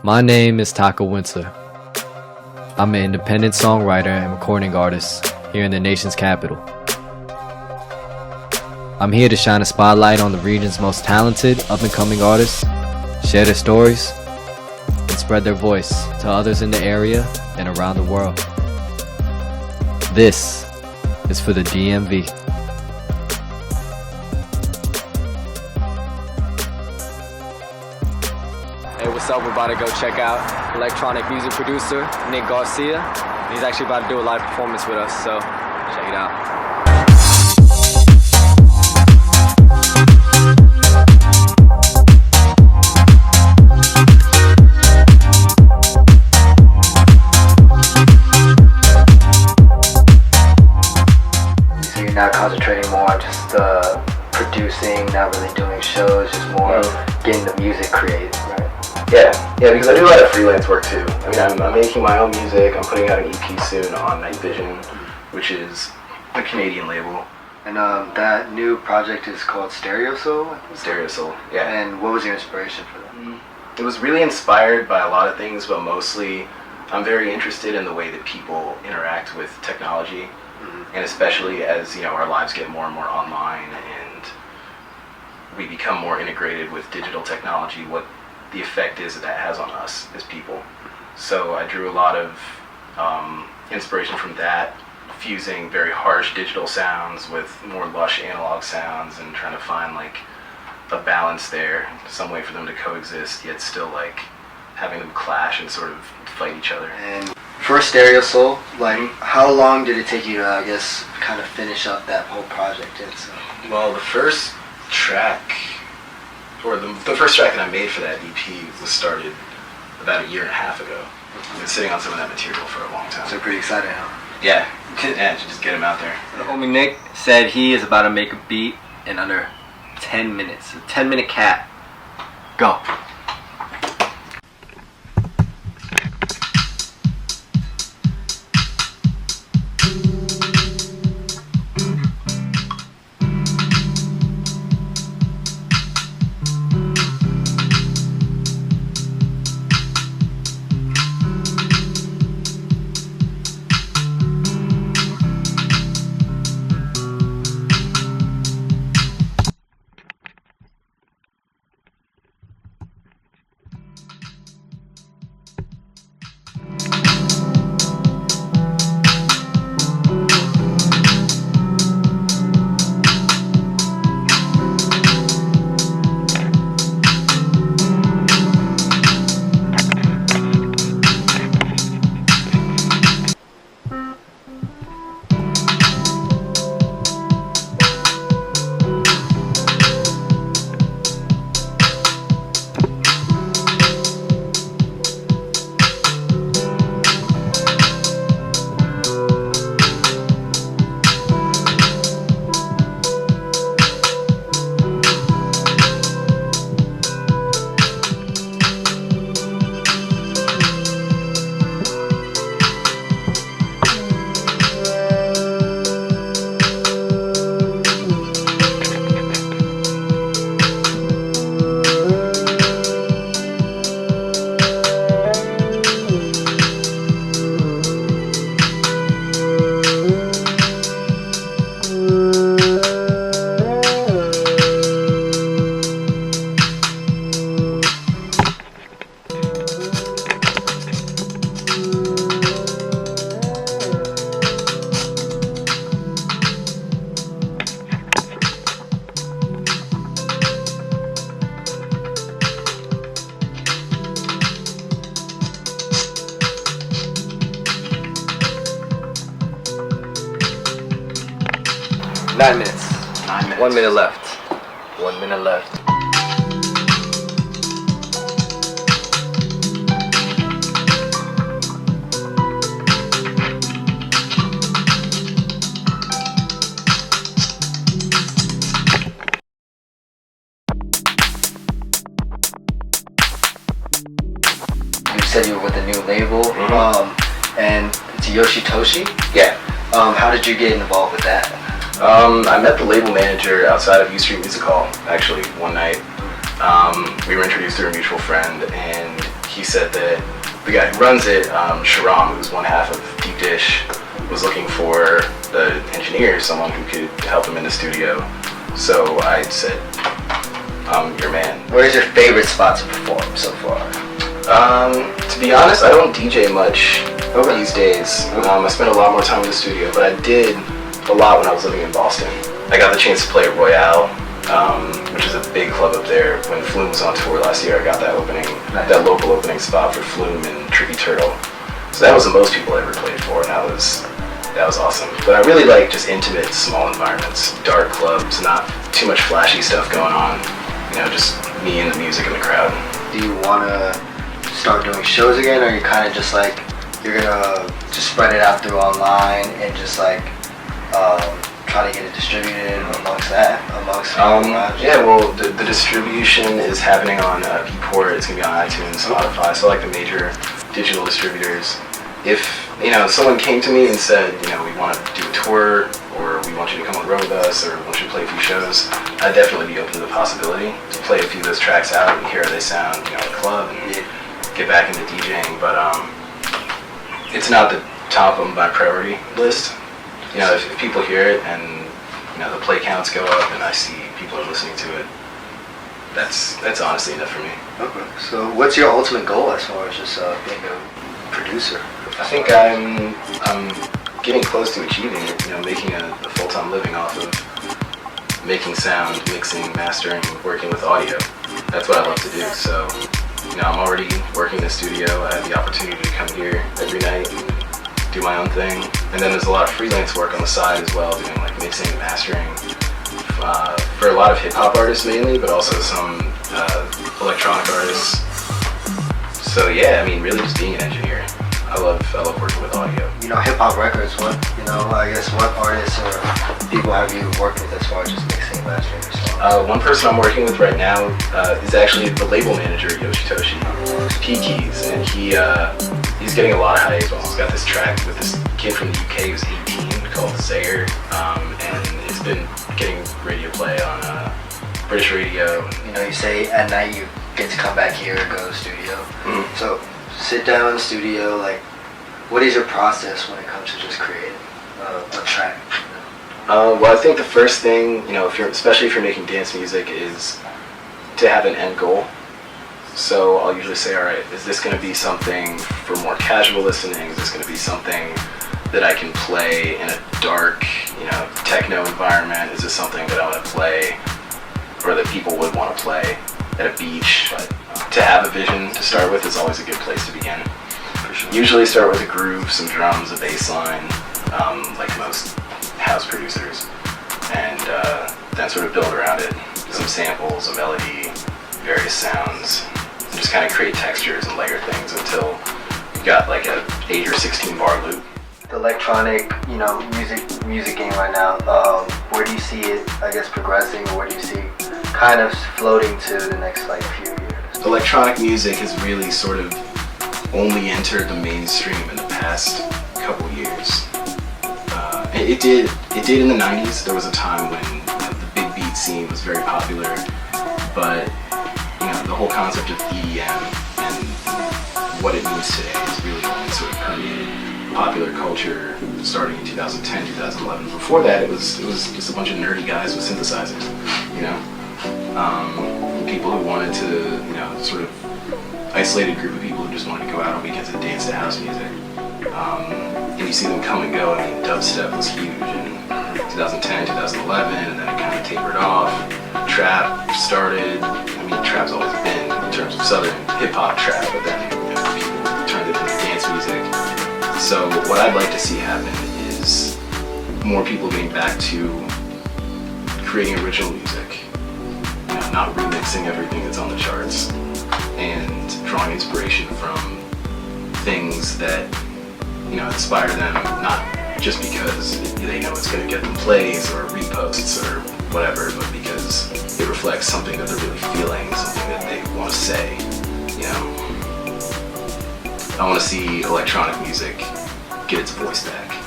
My name is Taka Winter. I'm an independent songwriter and recording artist here in the nation's capital. I'm here to shine a spotlight on the region's most talented up-and-coming artists, share their stories, and spread their voice to others in the area and around the world. This is for the DMV. Hey, what's up? We're about to go check out electronic music producer Nick Garcia. He's actually about to do a live performance with us, so check it out. So you're not concentrating more on just producing, not really doing shows, just more getting the music created, right? Yeah, because I do a lot of freelance work too. I mean, I'm making my own music. I'm putting out an EP soon on Night Vision, which is a Canadian label. And that new project is called Stereo Soul? Stereo Soul, yeah. And what was your inspiration for that? It was really inspired by a lot of things, but mostly I'm very interested in the way that people interact with technology, and especially as our lives get more and more online and we become more integrated with digital technology, what the effect is that has on us as people. So I drew a lot of inspiration from that, fusing very harsh digital sounds with more lush analog sounds and trying to find like a balance there, some way for them to coexist, yet still like having them clash and sort of fight each other. And for Stereo Soul, like how long did it take you to, I guess, kind of finish up that whole project? Well, the first track, or the first track that I made for that EP was started about 1.5 years ago. I've been sitting on some of that material for a long time. So pretty excited, huh? Yeah, to just get him out there. The homie Nick said he is about to make a beat in under 10 minutes. A 10-minute cat. Go. Nine minutes. 9 minutes. 1 minute left. 1 minute left. You said you were with a new label, and it's Yoshitoshi? Yeah. How did you get involved with that? I met the label manager outside of U Street Music Hall, actually, one night. We were introduced through a mutual friend, and he said that the guy who runs it, Sharam, who's one half of Deep Dish, was looking for an engineer, someone who could help him in the studio. So I said, I'm your man. Where's your favorite spot to perform so far? To be honest, I don't DJ much these days. I spend a lot more time in the studio, but I did a lot when I was living in Boston. I got the chance to play at Royale, which is a big club up there. When Flume was on tour last year, I got that opening, that local opening spot for Flume and Tricky Turtle. So that was the most people I ever played for, and that was awesome. But I really like just intimate, small environments, dark clubs, not too much flashy stuff going on. You know, just me and the music and the crowd. Do you want to start doing shows again, or are you kind of just like, you're gonna just spread it out through online and just like try to get it distributed amongst yeah, well, the distribution is happening on Beatport. It's gonna be on iTunes, Spotify, so like the major digital distributors. If someone came to me and said, we want to do a tour, or we want you to come on the road with us, or we want you to play a few shows, I'd definitely be open to the possibility to play a few of those tracks out and hear how they sound, at the club, and get back into DJing. But it's not the top of my priority list. If people hear it and the play counts go up and I see people are listening to it, that's honestly enough for me. Okay. So what's your ultimate goal as far as just being a producer? I think I'm getting close to achieving it, making a full-time living off of making sound, mixing, mastering, working with audio. That's what I love to do. So, I'm already working in the studio. I have the opportunity to come here every night and do my own thing. And then there's a lot of freelance work on the side as well, doing like mixing and mastering for a lot of hip-hop artists mainly, but also some electronic artists. So yeah, really just being an engineer. I love working with audio. Hip-hop records, what artists or people have you worked with as far as just mixing and mastering your songs? One person I'm working with right now is actually the label manager, Yoshitoshi P-Keys, and he's getting a lot of hype. He's got this track with this kid from the UK who's 18 called Zaire, and it's been getting radio play on British radio. You say at night you get to come back here and go to the studio. Mm-hmm. So sit down in the studio, what is your process when it comes to just creating a track? Well, I think the first thing, especially if you're making dance music, is to have an end goal. So I'll usually say, all right, is this going to be something for more casual listening? Is this going to be something that I can play in a dark, techno environment? Is this something that I want to play, or that people would want to play at a beach? But to have a vision to start with is always a good place to begin. Usually start with a groove, some drums, a bass line, like most house producers, and then sort of build around it. Some samples, a melody, various sounds, and just kind of create textures and layer things until you've got like a 8 or 16 bar loop. The electronic, music game right now, where do you see it, progressing, or where do you see kind of floating to the next few years? Electronic music has really sort of only entered the mainstream in the past couple years. It did in the 90s. There was a time when the big beat scene was very popular, but the whole concept of EDM and what it means today is really only sort of permeated popular culture starting in 2010, 2011. Before that, it was just a bunch of nerdy guys with synthesizers, people who wanted to, sort of isolated group of people who just wanted to go out on weekends and dance to house music. And you see them come and go. Dubstep was huge in 2010, 2011, and then it kind of tapered off. Trap started. Trap's always been, in terms of southern hip-hop trap, but then people turned it into dance music. So what I'd like to see happen is more people getting back to creating original music, not remixing everything that's on the charts, and drawing inspiration from things that inspire them, not just because they know it's going to get them plays or reposts or whatever, but because it reflects something that they're really feeling, something that they want to say. I want to see electronic music get its voice back.